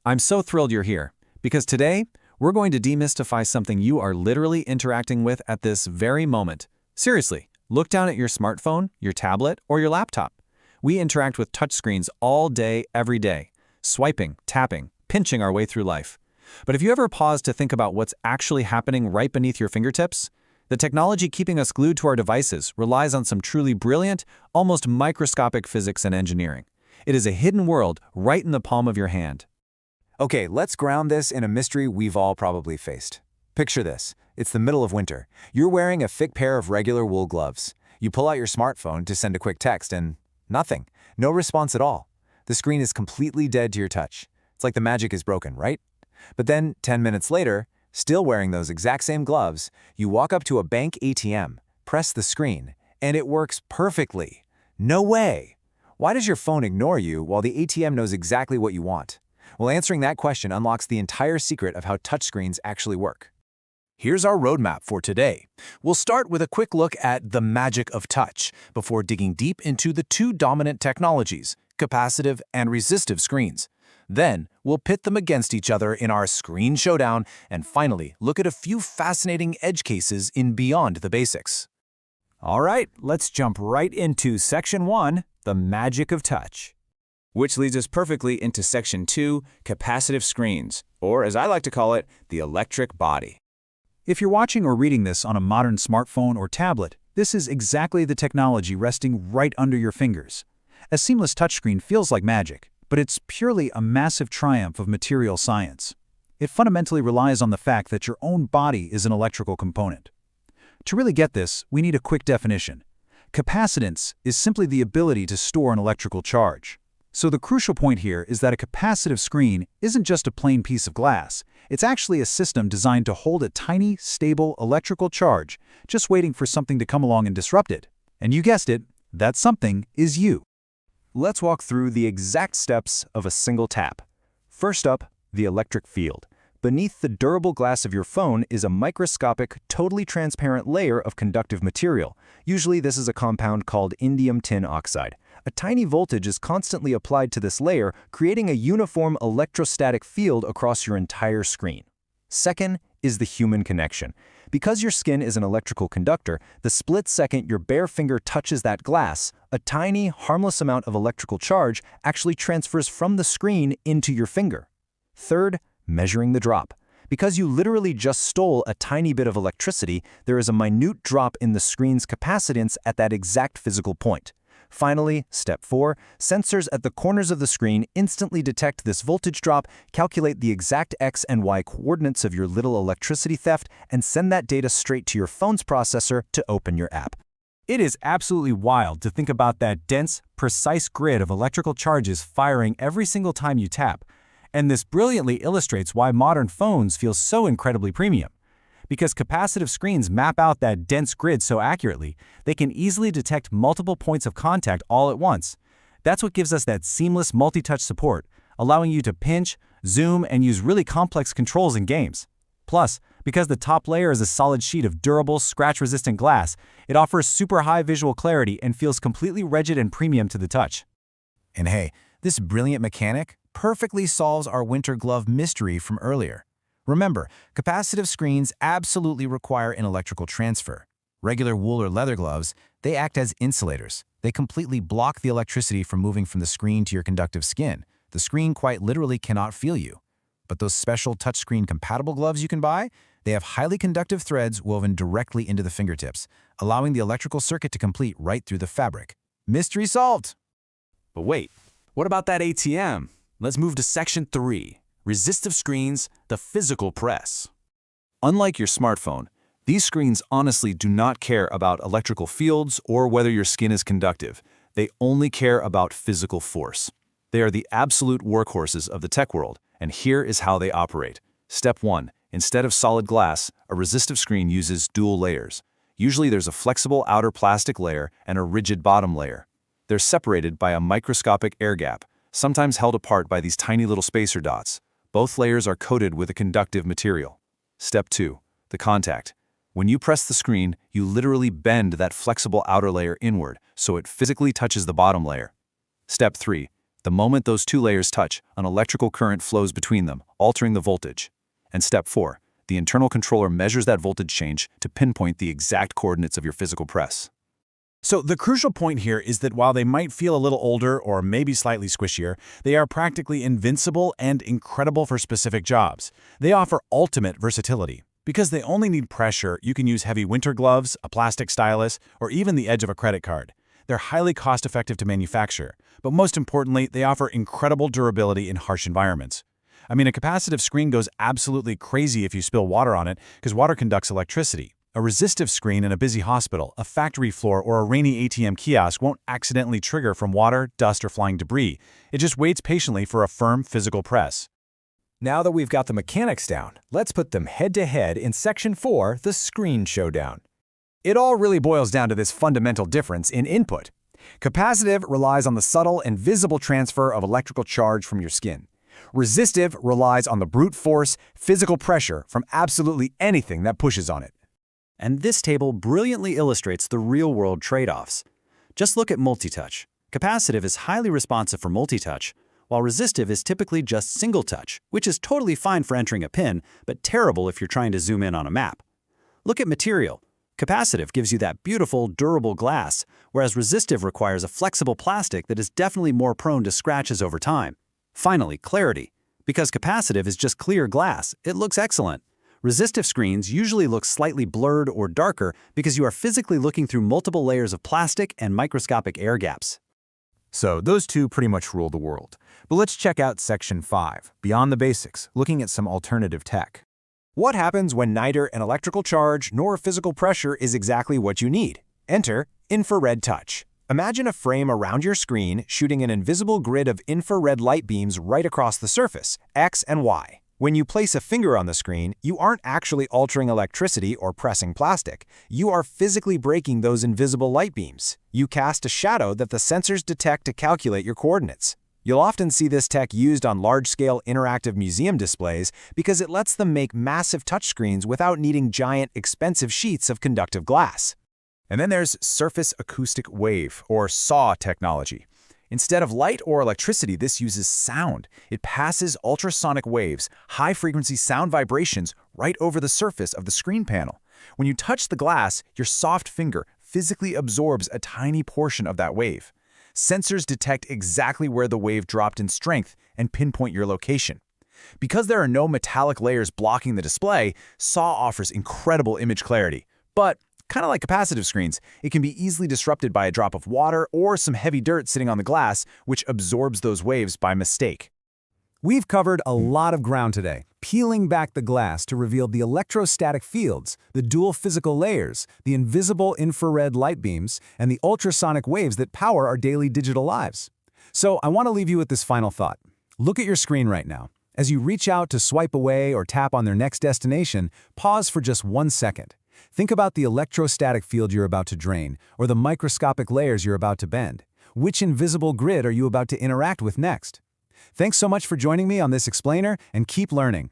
I'm so thrilled you're here, because today, we're going to demystify something you are literally interacting with at this very moment. Seriously, look down at your smartphone, your tablet, or your laptop. We interact with touchscreens all day, every day, swiping, tapping, pinching our way through life. But have you ever paused to think about what's actually happening right beneath your fingertips? The technology keeping us glued to our devices relies on some truly brilliant, almost microscopic physics and engineering. It is a hidden world right in the palm of your hand. Okay, let's ground this in a mystery we've all probably faced. Picture this. It's the middle of winter. You're wearing a thick pair of regular wool gloves. You pull out your smartphone to send a quick text and nothing. No response at all. The screen is completely dead to your touch. It's like the magic is broken, right? But then, 10 minutes later, still wearing those exact same gloves, you walk up to a bank ATM, press the screen, and it works perfectly. No way! Why does your phone ignore you while the ATM knows exactly what you want? Well, answering that question unlocks the entire secret of how touchscreens actually work. Here's our roadmap for today. We'll start with a quick look at the magic of touch before digging deep into the two dominant technologies, capacitive and resistive screens. Then, we'll pit them against each other in our screen showdown, and finally, look at a few fascinating edge cases in Beyond the Basics. All right, let's jump right into Section 1, the magic of touch. Which leads us perfectly into Section 2, capacitive screens, or as I like to call it, the electric body. If you're watching or reading this on a modern smartphone or tablet, this is exactly the technology resting right under your fingers. A seamless touchscreen feels like magic, but it's purely a massive triumph of material science. It fundamentally relies on the fact that your own body is an electrical component. To really get this, we need a quick definition. Capacitance is simply the ability to store an electrical charge. So the crucial point here is that a capacitive screen isn't just a plain piece of glass. It's actually a system designed to hold a tiny, stable electrical charge, just waiting for something to come along and disrupt it. And you guessed it, that something is you. Let's walk through the exact steps of a single tap. First up, the electric field. Beneath the durable glass of your phone is a microscopic, totally transparent layer of conductive material. Usually this is a compound called indium tin oxide. A tiny voltage is constantly applied to this layer, creating a uniform electrostatic field across your entire screen. Second is the human connection. Because your skin is an electrical conductor, the split second your bare finger touches that glass, a tiny, harmless amount of electrical charge actually transfers from the screen into your finger. Third, measuring the drop. Because you literally just stole a tiny bit of electricity, there is a minute drop in the screen's capacitance at that exact physical point. Finally, step 4, sensors at the corners of the screen instantly detect this voltage drop, calculate the exact X and Y coordinates of your little electricity theft, and send that data straight to your phone's processor to open your app. It is absolutely wild to think about that dense, precise grid of electrical charges firing every single time you tap. And this brilliantly illustrates why modern phones feel so incredibly premium. Because capacitive screens map out that dense grid so accurately, they can easily detect multiple points of contact all at once. That's what gives us that seamless multi-touch support, allowing you to pinch, zoom, and use really complex controls in games. Plus, because the top layer is a solid sheet of durable, scratch-resistant glass, it offers super high visual clarity and feels completely rigid and premium to the touch. And hey, this brilliant mechanic perfectly solves our winter glove mystery from earlier. Remember, capacitive screens absolutely require an electrical transfer. Regular wool or leather gloves, they act as insulators. They completely block the electricity from moving from the screen to your conductive skin. The screen quite literally cannot feel you. But those special touchscreen compatible gloves you can buy, they have highly conductive threads woven directly into the fingertips, allowing the electrical circuit to complete right through the fabric. Mystery solved! But wait, what about that ATM? Let's move to Section 3, resistive screens, the physical press. Unlike your smartphone, these screens honestly do not care about electrical fields or whether your skin is conductive. They only care about physical force. They are the absolute workhorses of the tech world, and here is how they operate. Step 1. Instead of solid glass, a resistive screen uses dual layers. Usually there's a flexible outer plastic layer and a rigid bottom layer. They're separated by a microscopic air gap, sometimes held apart by these tiny little spacer dots. Both layers are coated with a conductive material. Step 2. The contact. When you press the screen, you literally bend that flexible outer layer inward, so it physically touches the bottom layer. Step 3. The moment those two layers touch, an electrical current flows between them, altering the voltage. And step 4, the internal controller measures that voltage change to pinpoint the exact coordinates of your physical press. So the crucial point here is that while they might feel a little older or maybe slightly squishier, they are practically invincible and incredible for specific jobs. They offer ultimate versatility. Because they only need pressure, you can use heavy winter gloves, a plastic stylus, or even the edge of a credit card. They're highly cost-effective to manufacture, but most importantly, they offer incredible durability in harsh environments. I mean, a capacitive screen goes absolutely crazy if you spill water on it because water conducts electricity. A resistive screen in a busy hospital, a factory floor, or a rainy ATM kiosk won't accidentally trigger from water, dust, or flying debris. It just waits patiently for a firm physical press. Now that we've got the mechanics down, let's put them head-to-head in Section 4, the Screen Showdown. It all really boils down to this fundamental difference in input. Capacitive relies on the subtle and visible transfer of electrical charge from your skin. Resistive relies on the brute force, physical pressure from absolutely anything that pushes on it. And this table brilliantly illustrates the real-world trade-offs. Just look at multi-touch. Capacitive is highly responsive for multi-touch, while resistive is typically just single-touch, which is totally fine for entering a pin, but terrible if you're trying to zoom in on a map. Look at material. Capacitive gives you that beautiful, durable glass, whereas resistive requires a flexible plastic that is definitely more prone to scratches over time. Finally, clarity. Because capacitive is just clear glass, it looks excellent. Resistive screens usually look slightly blurred or darker because you are physically looking through multiple layers of plastic and microscopic air gaps. So those two pretty much rule the world. But let's check out Section 5, Beyond the Basics, looking at some alternative tech. What happens when neither an electrical charge nor physical pressure is exactly what you need? Enter infrared touch. Imagine a frame around your screen shooting an invisible grid of infrared light beams right across the surface, X and Y. When you place a finger on the screen, you aren't actually altering electricity or pressing plastic. You are physically breaking those invisible light beams. You cast a shadow that the sensors detect to calculate your coordinates. You'll often see this tech used on large-scale interactive museum displays because it lets them make massive touchscreens without needing giant, expensive sheets of conductive glass. And then there's surface acoustic wave, or SAW technology. Instead of light or electricity, this uses sound. It passes ultrasonic waves, high-frequency sound vibrations, right over the surface of the screen panel. When you touch the glass, your soft finger physically absorbs a tiny portion of that wave. Sensors detect exactly where the wave dropped in strength and pinpoint your location. Because there are no metallic layers blocking the display, SAW offers incredible image clarity. But kind of like capacitive screens, it can be easily disrupted by a drop of water or some heavy dirt sitting on the glass, which absorbs those waves by mistake. We've covered a lot of ground today, peeling back the glass to reveal the electrostatic fields, the dual physical layers, the invisible infrared light beams, and the ultrasonic waves that power our daily digital lives. So I want to leave you with this final thought. Look at your screen right now. As you reach out to swipe away or tap on their next destination, pause for just 1 second. Think about the electrostatic field you're about to drain, or the microscopic layers you're about to bend. Which invisible grid are you about to interact with next? Thanks so much for joining me on this explainer, and keep learning.